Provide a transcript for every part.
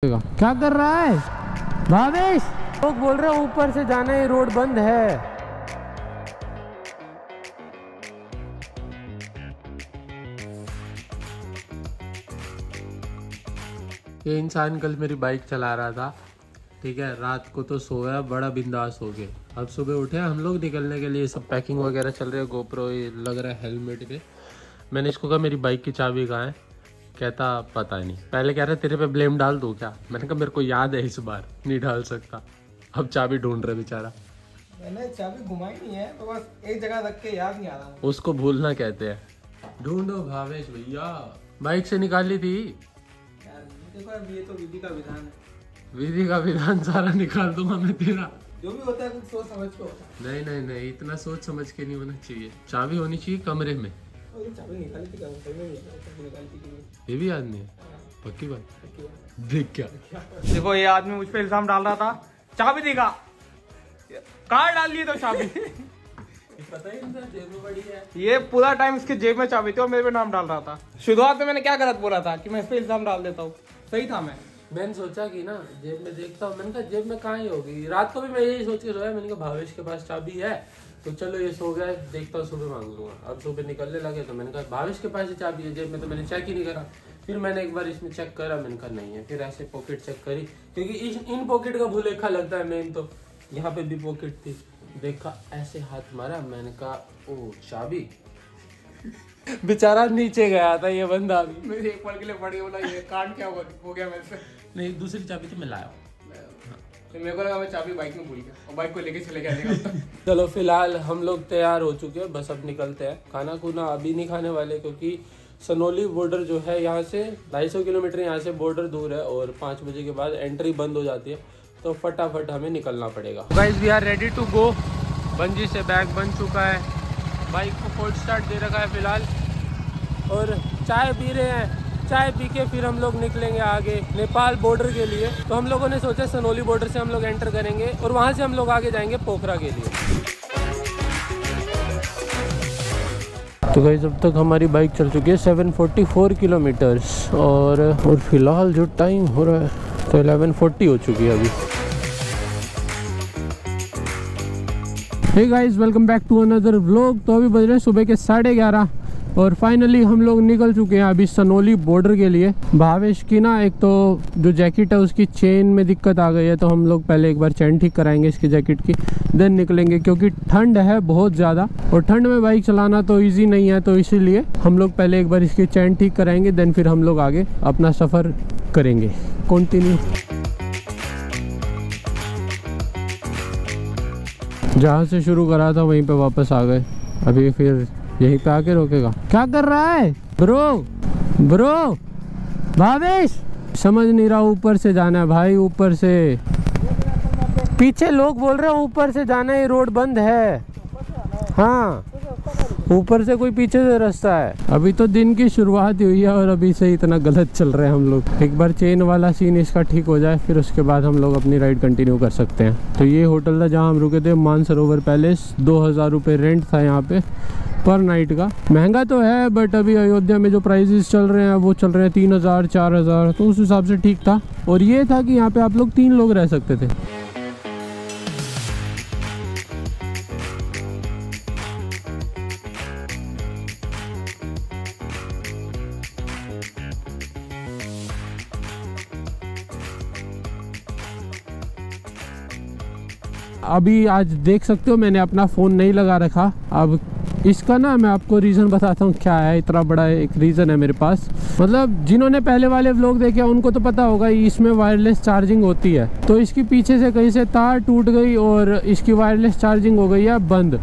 क्या कर रहा है भावेश? लोग बोल रहे हैं ऊपर से जाना है, रोड बंद है। ये इंसान कल मेरी बाइक चला रहा था, ठीक है, रात को तो सोया, बड़ा बिंदास हो गए। अब सुबह उठे हम लोग निकलने के लिए, सब पैकिंग वगैरह चल रही है, गोप्रो ये लग रहा है हेलमेट पे। मैंने इसको कहा मेरी बाइक की चाबी कहाँ है? कहता पता नहीं। पहले कह रहे तेरे पे ब्लेम डाल दूं क्या? मैंने कहा मेरे को याद है, इस बार नहीं डाल सकता। अब चाबी ढूंढ रहे बेचारा। मैंने चाबी घुमाई नहीं है, तो बस एक जगह रख के याद नहीं आ रहा। उसको भूलना कहते हैं। ढूंढो भावेश भैया, बाइक से निकाली थी यार। देखो ये तो विधि का विधान है। विधि का विधान सारा निकाल दूंगा मैं तेरा। जो भी होता है कुछ सोच समझ के होता है। नहीं, इतना सोच समझ के नहीं होना चाहिए। चाबी होनी चाहिए कमरे में। चाबी निकाली थी क्या? चाबी निकाली थी। ये भी याद नहीं है? पक्की बात? देख क्या देखो ये आदमी मुझ पे इल्जाम डाल रहा था, चाबी देगा, कार डाल ली तो चाबी पता ही नहीं, जेब में पड़ी है। ये पूरा टाइम इसके जेब में चाबी थी और मेरे पे नाम डाल रहा था। शुरुआत में मैंने क्या गलत बोला था कि मैं इस पे इल्जाम डाल देता हूँ? सही था। मैंने सोचा कि ना जेब में देखता हूँ, मैंने कहा जेब में कहाँ ही होगी। रात को भी मैं यही सोच के सोया, मैंने कहा भावेश के पास चाबी है तो चलो ये सो गया, देखता हूँ सुबह मांग लूंगा। अब सुबह निकलने लगे तो मैंने कहा भावेश के पास ही चाबी है जेब में, तो मैंने चेक ही नहीं करा। फिर मैंने एक बार इसमें चेक करा, मैंने कहा नहीं है। फिर ऐसे पॉकेट चेक करी, क्योंकि इन पॉकेट का भूलेखा लगता है मेन। तो यहाँ पे भी पॉकेट थी, देखा ऐसे हाथ मारा, मैंने कहा ओ चाबी। बेचारा नीचे गया था ये बंदा भी। मेरे एक पल के लिए पड़ गया, बोला ये कार्ड क्या हो गया मेरे से। नहीं, दूसरी चाबी तो मैं लाया। तो मेरे को लगा मैं चाबी बाइक में भूल गया और बाइक को लेके चले गया। चलो फिलहाल हम लोग तैयार हो चुके हैं, बस अब निकलते हैं। खाना खुना अभी नहीं खाने वाले, क्योंकि सनोली बॉर्डर जो है यहाँ से 250 किलोमीटर यहाँ से बॉर्डर दूर है और 5 बजे के बाद एंट्री बंद हो जाती है, तो फटाफट हमें निकलना पड़ेगा। Guys we are ready to go. बंजी से बैग बन चुका है, बाइक को कोल्ड स्टार्ट दे रखा है फिलहाल, और चाय पी रहे हैं। चाय पी के फिर हम लोग निकलेंगे आगे नेपाल बॉर्डर के लिए। तो हम लोगों ने सोचा सनोली बॉर्डर से हम लोग एंटर करेंगे और वहाँ से हम लोग आगे जाएंगे पोखरा के लिए। तो गाइस अब तक हमारी बाइक चल चुकी है 744 किलोमीटर्स और फिलहाल जो टाइम हो रहा है तो 11:40 हो चुकी है अभी। Hey guys, welcome back to another vlog. तो अभी बज रहे हैं सुबह के 11:30 और फाइनली हम लोग निकल चुके हैं अभी सनोली बॉर्डर के लिए। भावेश की ना एक तो जो जैकेट है उसकी चेन में दिक्कत आ गई है, तो हम लोग पहले एक बार चेन ठीक कराएंगे इसकी जैकेट की, देन निकलेंगे, क्योंकि ठंड है बहुत ज़्यादा और ठंड में बाइक चलाना तो ईजी नहीं है। तो इसीलिए हम लोग पहले एक बार इसकी चेन ठीक कराएंगे, देन फिर हम लोग आगे अपना सफ़र करेंगे कंटिन्यू। जहाँ से शुरू करा था वहीं पे वापस आ गए, अभी फिर यहीं पे आके रोकेगा। क्या कर रहा है ब्रो भावेश? समझ नहीं रहा, ऊपर से जाना है भाई, ऊपर से। पीछे लोग बोल रहे हैं ऊपर से जाना है, ये रोड बंद है। हाँ, ऊपर से कोई पीछे से रास्ता है। अभी तो दिन की शुरुआत हुई है और अभी से इतना गलत चल रहे हैं हम लोग। एक बार चेन वाला सीन इसका ठीक हो जाए, फिर उसके बाद हम लोग अपनी राइड कंटिन्यू कर सकते हैं। तो ये होटल था जहाँ हम रुके थे, मानसरोवर पैलेस। 2000 रुपये रेंट था यहाँ पे पर नाइट का। महंगा तो है, बट अभी अयोध्या में जो प्राइजेस चल रहे हैं वो चल रहे हैं 3000 4000, तो उस हिसाब से ठीक था। और ये था कि यहाँ पे आप लोग 3 लोग रह सकते थे। अभी आज देख सकते हो मैंने अपना फ़ोन नहीं लगा रखा। अब इसका ना मैं आपको रीज़न बताता हूँ क्या है। इतना बड़ा एक रीज़न है मेरे पास, मतलब जिन्होंने पहले वाले व्लॉग देखे उनको तो पता होगा इसमें वायरलेस चार्जिंग होती है। तो इसकी पीछे से कहीं से तार टूट गई और इसकी वायरलेस चार्जिंग हो गई है बंद।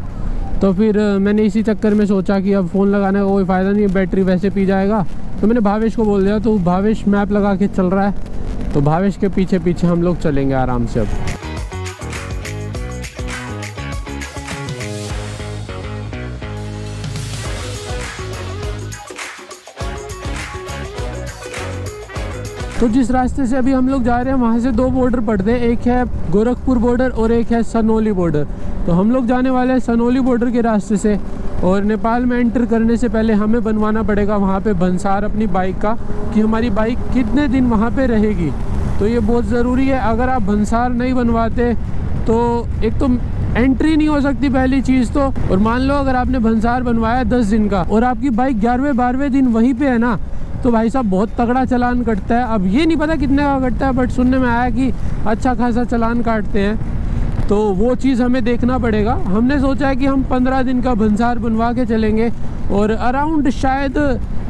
तो फिर मैंने इसी चक्कर में सोचा कि अब फ़ोन लगाने का कोई फ़ायदा नहीं है, बैटरी वैसे पी जाएगा। तो मैंने भावेश को बोल दिया, तो भावेश मैप लगा के चल रहा है, तो भावेश के पीछे पीछे हम लोग चलेंगे आराम से। अब तो जिस रास्ते से अभी हम लोग जा रहे हैं वहाँ से 2 बॉर्डर पड़ते हैं, एक है गोरखपुर बॉर्डर और एक है सनोली बॉर्डर। तो हम लोग जाने वाले हैं सनोली बॉर्डर के रास्ते से। और नेपाल में एंटर करने से पहले हमें बनवाना पड़ेगा वहाँ पे भंसार अपनी बाइक का, कि हमारी बाइक कितने दिन वहाँ पे रहेगी। तो ये बहुत ज़रूरी है। अगर आप भंसार नहीं बनवाते तो एक तो एंट्री नहीं हो सकती पहली चीज़ तो, और मान लो अगर आपने भंसार बनवाया 10 दिन का और आपकी बाइक 11वें-12वें दिन वहीं पे है ना, तो भाई साहब बहुत तगड़ा चालान कटता है। अब ये नहीं पता कितने का कटता है, बट सुनने में आया कि अच्छा खासा चालान काटते हैं, तो वो चीज़ हमें देखना पड़ेगा। हमने सोचा है कि हम 15 दिन का भंसार बनवा के चलेंगे और अराउंड शायद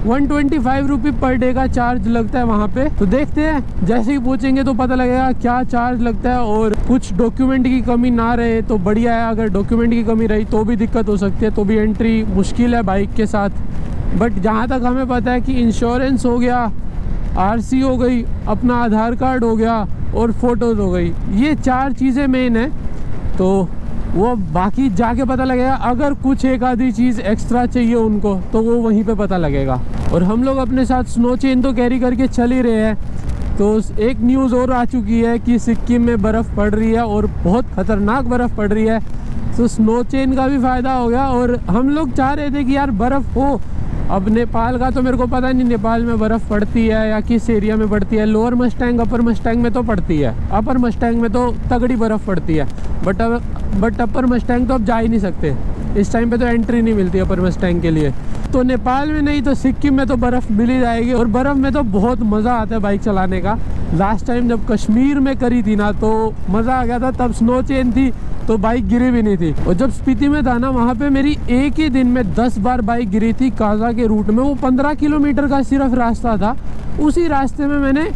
125 रुपये पर डे का चार्ज लगता है वहाँ पे। तो देखते हैं, जैसे ही पूछेंगे तो पता लगेगा क्या चार्ज लगता है। और कुछ डॉक्यूमेंट की कमी ना रहे तो बढ़िया है, अगर डॉक्यूमेंट की कमी रही तो भी दिक्कत हो सकती है, तो भी एंट्री मुश्किल है बाइक के साथ। बट जहाँ तक हमें पता है कि इंश्योरेंस हो गया, आरसी हो गई, अपना आधार कार्ड हो गया और फ़ोटोज़ हो गई, ये 4 चीज़ें मेन है। तो वो बाकी जाके पता लगेगा। अगर कुछ एक आधी चीज़ एक्स्ट्रा चाहिए उनको तो वो वहीं पे पता लगेगा। और हम लोग अपने साथ स्नो चेन तो कैरी करके चल ही रहे हैं। तो एक न्यूज़ और आ चुकी है कि सिक्किम में बर्फ़ पड़ रही है और बहुत ख़तरनाक बर्फ़ पड़ रही है, तो स्नो चेन का भी फ़ायदा हो गया। और हम लोग चाह रहे थे कि यार बर्फ़ हो। अब नेपाल का तो मेरे को पता नहीं नेपाल में बर्फ़ पड़ती है या किस एरिया में पड़ती है। लोअर मस्टैंग अपर मस्टैंग में तो पड़ती है, अपर मस्टैंग में तो तगड़ी बर्फ़ पड़ती है, बट अपर मस्टैंग तो अब जा ही नहीं सकते, इस टाइम पे तो एंट्री नहीं मिलती अपर मस्टैंग के लिए। तो नेपाल में नहीं तो सिक्किम में तो बर्फ़ मिल ही जाएगी। और बर्फ़ में तो बहुत मज़ा आता है बाइक चलाने का। लास्ट टाइम जब कश्मीर में करी थी ना तो मज़ा आ गया था, तब स्नो चेन थी तो बाइक गिरी भी नहीं थी। और जब स्पीति में था ना, वहाँ पे मेरी एक ही दिन में 10 बार बाइक गिरी थी काजा के रूट में। वो 15 किलोमीटर का सिर्फ रास्ता था, उसी रास्ते में मैंने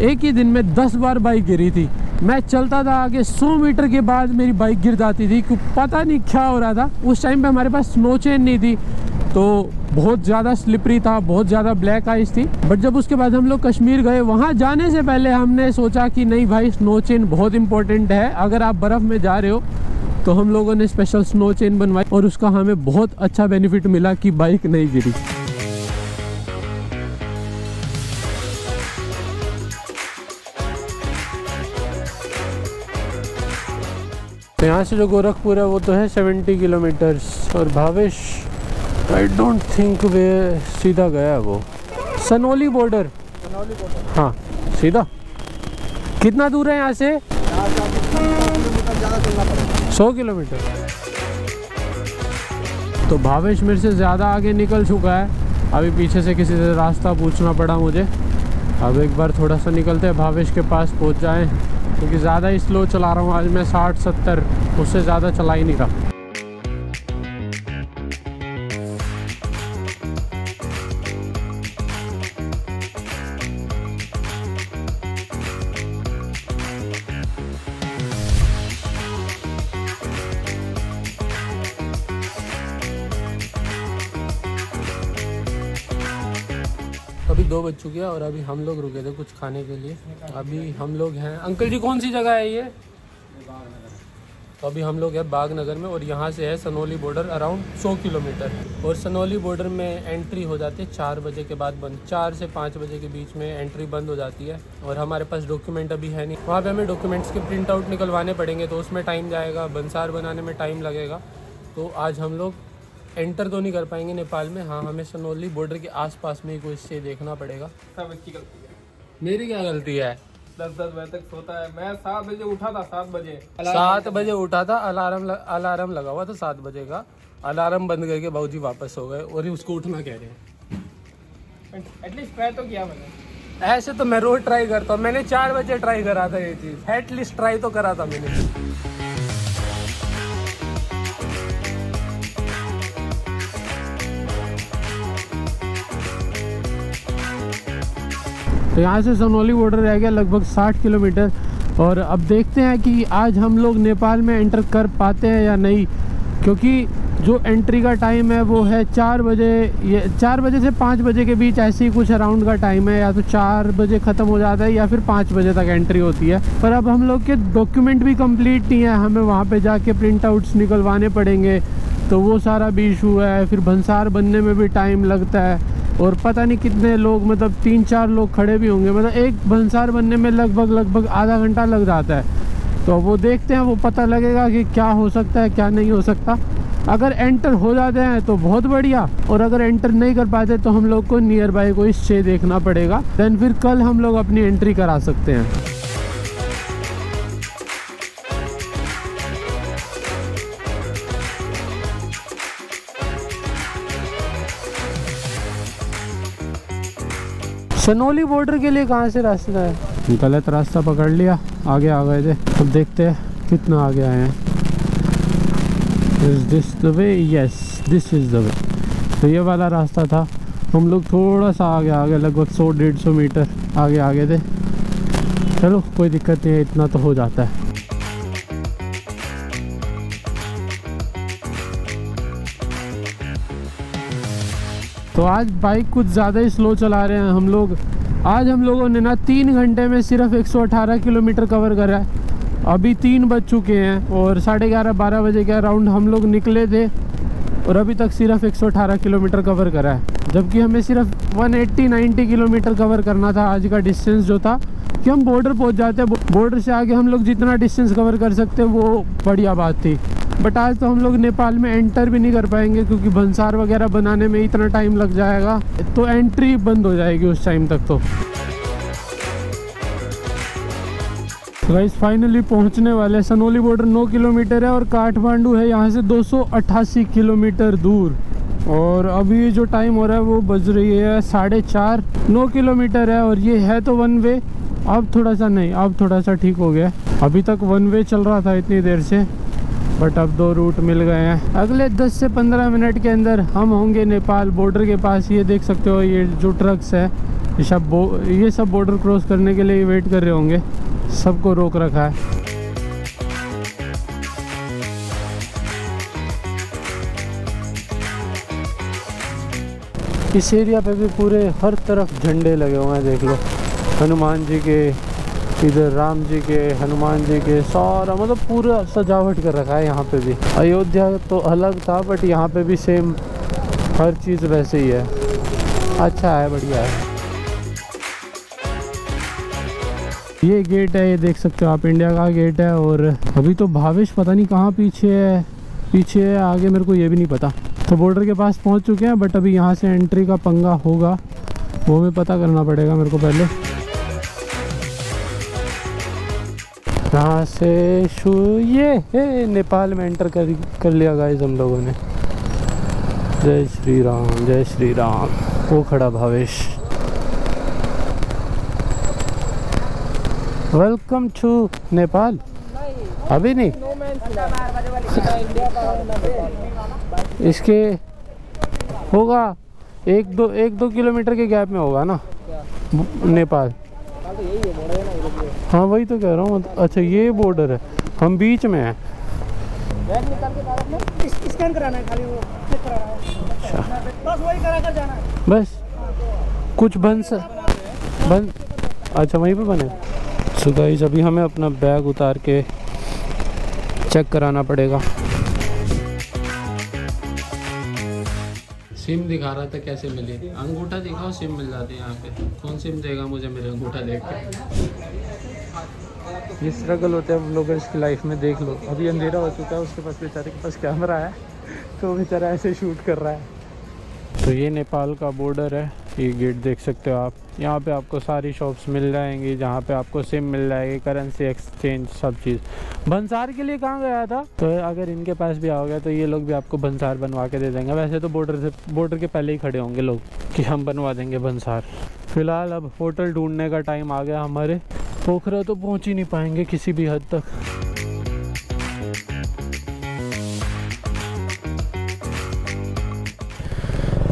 एक ही दिन में 10 बार बाइक गिरी थी। मैं चलता था आगे, 100 मीटर के बाद मेरी बाइक गिर जाती थी, क्योंकि पता नहीं क्या हो रहा था। उस टाइम पे हमारे पास स्नो चेन नहीं थी तो बहुत ज़्यादा स्लिपरी था, बहुत ज़्यादा ब्लैक आइस थी। बट जब उसके बाद हम लोग कश्मीर गए, वहाँ जाने से पहले हमने सोचा कि नहीं भाई, स्नो चेन बहुत इंपॉर्टेंट है। अगर आप बर्फ़ में जा रहे हो तो हम लोगों ने स्पेशल स्नो चेन बनवाई और उसका हमें बहुत अच्छा बेनिफिट मिला कि बाइक नहीं गिरी। तो यहाँ से जो गोरखपुर है वो तो है 70 किलोमीटर्स। और भावेश आई डोंट थिंक वे सीधा गया है वो। सनोली बॉर्डर, हाँ सीधा। कितना दूर है यहाँ से? 100 किलोमीटर। तो भावेश मेरे से ज़्यादा आगे निकल चुका है। अभी पीछे से किसी से रास्ता पूछना पड़ा मुझे। अब एक बार थोड़ा सा निकलते हैं, भावेश के पास पहुँच जाएँ, क्योंकि ज़्यादा ही स्लो चला रहा हूँ आज मैं। 60-70 उससे ज़्यादा चला ही नहीं रहा। अभी 2 बज चुके हैं और अभी हम लोग रुके थे कुछ खाने के लिए। अभी हम लोग हैं, अंकल जी कौन सी जगह है ये? तो अभी हम लोग हैं बागनगर में, और यहाँ से है सनोली बॉर्डर अराउंड 100 किलोमीटर। और सनोली बॉर्डर में एंट्री हो जाती है 4 बजे के बाद बंद, 4 से 5 बजे के बीच में एंट्री बंद हो जाती है। और हमारे पास डॉक्यूमेंट अभी है नहीं, वहाँ पे हमें डॉक्यूमेंट्स के प्रिंट आउट निकलवाने पड़ेंगे, तो उसमें टाइम जाएगा, भंसार बनाने में टाइम लगेगा। तो आज हम लोग एंटर तो नहीं कर पाएंगे नेपाल में। हाँ, हमें सनोली बॉर्डर के आसपास में ही कोई स्टे देखना पड़ेगा। सब इसकी गलती है। मेरी क्या गलती है? 10-10 बजे तक सोता है। मैं 7 बजे उठा था, 7 बजे 7 बजे उठा था, अलार्म लगा हुआ था 7 बजे का। अलार्म बंद करके बाबूजी वापस हो गए और उसको उठना कह रहे हैं। एटलीस्ट ट्राई तो किया मैंने। ऐसे तो मैं रोज ट्राई करता हूँ। मैंने 4 बजे ट्राई करा था ये चीज़, एटलीस्ट ट्राई तो करा था मैंने। तो यहाँ से सनोली बॉर्डर रह गया लगभग 60 किलोमीटर। और अब देखते हैं कि आज हम लोग नेपाल में एंटर कर पाते हैं या नहीं, क्योंकि जो एंट्री का टाइम है वो है 4 बजे। ये 4 बजे से 5 बजे के बीच ऐसे ही कुछ अराउंड का टाइम है। या तो 4 बजे ख़त्म हो जाता है या फिर 5 बजे तक एंट्री होती है। पर अब हम लोग के डॉक्यूमेंट भी कंप्लीट नहीं है, हमें वहाँ पे जाके प्रिंट आउट्स निकलवाने पड़ेंगे, तो वो सारा भी इशू है। फिर भंसार बनने में भी टाइम लगता है और पता नहीं कितने लोग, मतलब 3-4 लोग खड़े भी होंगे। मतलब एक भंसार बनने में लगभग आधा घंटा लग जाता है। तो वो देखते हैं, वो पता लगेगा कि क्या हो सकता है क्या नहीं हो सकता। अगर एंटर हो जाते हैं तो बहुत बढ़िया, और अगर एंटर नहीं कर पाते तो हम लोग को नियर बाय कोई स्टे देखना पड़ेगा। देन फिर कल हम लोग अपनी एंट्री करा सकते हैं। सनोली बॉर्डर के लिए कहाँ से रास्ता है? गलत रास्ता पकड़ लिया, आगे आ गए थे। अब देखते हैं कितना आगे आए हैं। Is this the way? Yes, this is the way. तो ये वाला रास्ता था। हम लोग थोड़ा सा आगे लगभग 100-150 मीटर आगे थे। चलो कोई दिक्कत नहीं है, इतना तो हो जाता है। तो आज बाइक कुछ ज़्यादा ही स्लो चला रहे हैं हम लोग। आज हम लोगों ने ना 3 घंटे में सिर्फ 118 किलोमीटर कवर करा है। अभी 3 बज चुके हैं और 11:30-12 बजे के अराउंड हम लोग निकले थे और अभी तक सिर्फ 118 किलोमीटर कवर करा है, जबकि हमें सिर्फ 180-90 किलोमीटर कवर करना था। आज का डिस्टेंस जो था कि हम बॉर्डर पहुंच जाते हैं, बॉर्डर से आगे हम लोग जितना डिस्टेंस कवर कर सकते हैं वो बढ़िया बात थी। बट आज तो हम लोग नेपाल में एंटर भी नहीं कर पाएंगे क्योंकि भंसार वगैरह बनाने में इतना टाइम लग जाएगा, तो एंट्री बंद हो जाएगी उस टाइम तक। तो गाइस फाइनली पहुंचने वाले। सनोली बॉर्डर 9 किलोमीटर है और काठमांडू है यहाँ से 288 किलोमीटर दूर। और अभी जो टाइम हो रहा है वो बज रही है 4:30। 9 किलोमीटर है और ये है तो वन वे। अब थोड़ा सा नहीं, अब थोड़ा सा ठीक हो गया। अभी तक वन वे चल रहा था इतनी देर से, बट अब 2 रूट मिल गए हैं। अगले 10 से 15 मिनट के अंदर हम होंगे नेपाल बॉर्डर के पास। ये देख सकते हो, ये जो ट्रक्स है ये सब बॉर्डर क्रॉस करने के लिए वेट कर रहे होंगे। सबको रोक रखा है। इस एरिया पे भी पूरे हर तरफ झंडे लगे हुए हैं, देख लो। हनुमान जी के, इधर राम जी के, हनुमान जी के, सारा मतलब पूरा सजावट कर रखा है यहाँ पे भी। अयोध्या तो अलग था बट यहाँ पे भी सेम हर चीज़ वैसे ही है। अच्छा है, बढ़िया है। ये गेट है, ये देख सकते हो आप, इंडिया का गेट है। और अभी तो भावेश पता नहीं कहाँ पीछे है, आगे मेरे को ये भी नहीं पता। तो बॉर्डर के पास पहुँच चुके हैं, बट अभी यहाँ से एंट्री का पंगा होगा, वो हमें पता करना पड़ेगा मेरे को पहले। यहाँ से ये नेपाल में एंटर कर लिया गाइस हम लोगों ने। जय श्री राम, जय श्री राम। वो खड़ा भावेश। Welcome to Nepal. अभी नहीं, इसके होगा 1-2 किलोमीटर के गैप में होगा ना नेपाल। हाँ वही तो कह रहा हूँ। अच्छा ये बॉर्डर है, हम बीच में हैं। स्कैन कराना है खाली, वो चेक कराना है। अच्छा बस वही करा कर जाना है। बस कुछ बन। अच्छा वहीं पे बने। सो गाइस अभी हमें अपना बैग उतार के चेक कराना पड़ेगा। सिम दिखा रहा था, कैसे मिली? अंगूठा दिखाओ, सिम मिल जाती है यहाँ पे। कौन सिम देगा मुझे मेरे अंगूठा देख के? ये स्ट्रगल होता है ब्लॉगर्स की लाइफ में, देख लो। अभी अंधेरा हो चुका है, उसके पास बेचारे के पास कैमरा है तो बेचारा ऐसे शूट कर रहा है। तो ये नेपाल का बॉर्डर है, ये गेट देख सकते हो आप। यहाँ पे आपको सारी शॉप्स मिल जाएंगी जहाँ पे आपको सिम मिल जाएगी, करेंसी एक्सचेंज, सब चीज़। भंसार के लिए कहाँ गया था, तो अगर इनके पास भी आओगे तो ये लोग भी आपको भंसार बनवा के दे देंगे। वैसे तो बॉर्डर के पहले ही खड़े होंगे लोग कि हम बनवा देंगे भंसार। फिलहाल अब होटल ढूंढने का टाइम आ गया हमारे। पोखरा तो पहुँच ही नहीं पाएंगे किसी भी हद तक।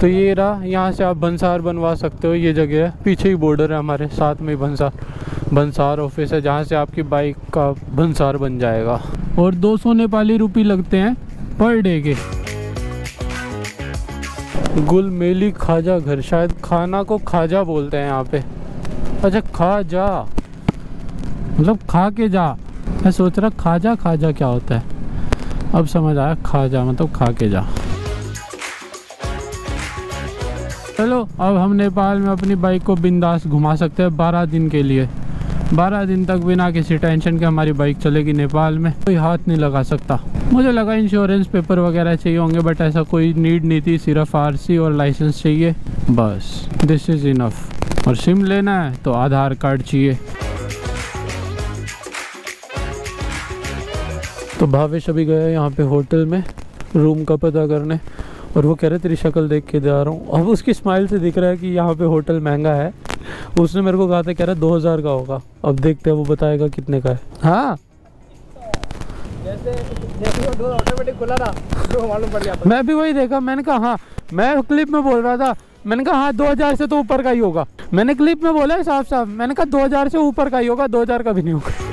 तो ये रहा, यहाँ से आप भंसार बनवा सकते हो। ये जगह है, पीछे ही बॉर्डर है हमारे, साथ में भंसार ऑफिस है जहाँ से आपकी बाइक का भंसार बन जाएगा। और 200 नेपाली रुपये लगते हैं पर डे के। गुलमेली खाजा घर, शायद खाना को खाजा बोलते हैं यहाँ पे। अच्छा खाजा मतलब खा के जा। मैं सोच रहा खाजा क्या होता है, अब समझ आया। खाजा मतलब खा के जा। चलो अब हम नेपाल में अपनी बाइक को बिंदास घुमा सकते हैं 12 दिन के लिए। 12 दिन तक बिना किसी टेंशन के हमारी बाइक चलेगी नेपाल में, कोई हाथ नहीं लगा सकता। मुझे लगा इंश्योरेंस पेपर वगैरह चाहिए होंगे, बट ऐसा कोई नीड नहीं थी। सिर्फ आरसी और लाइसेंस चाहिए, बस दिस इज़ इनफ। और सिम लेना है तो आधार कार्ड चाहिए। तो भावेश अभी गया यहाँ पे होटल में रूम का पता करने, और वो कह रहे तेरी शक्ल देख के जा रहा हूँ। अब उसकी स्माइल से दिख रहा है कि यहाँ पे होटल महंगा है, उसने मेरे को कहा था, कह रहा 2000 का होगा। अब देखते हैं वो बताएगा कितने का है। हाँ जैसे वो डोर ऑटोमेटिक खुला ना तो मालूम पड़ गया। मैं भी वही देखा, मैंने कहा हाँ, मैं क्लिप में बोल रहा था, मैंने कहा हाँ 2000 से तो ऊपर का ही होगा। मैंने क्लिप में बोला है साफ साफ, मैंने कहा 2000 से ऊपर का ही होगा, 2000 का भी नहीं होगा।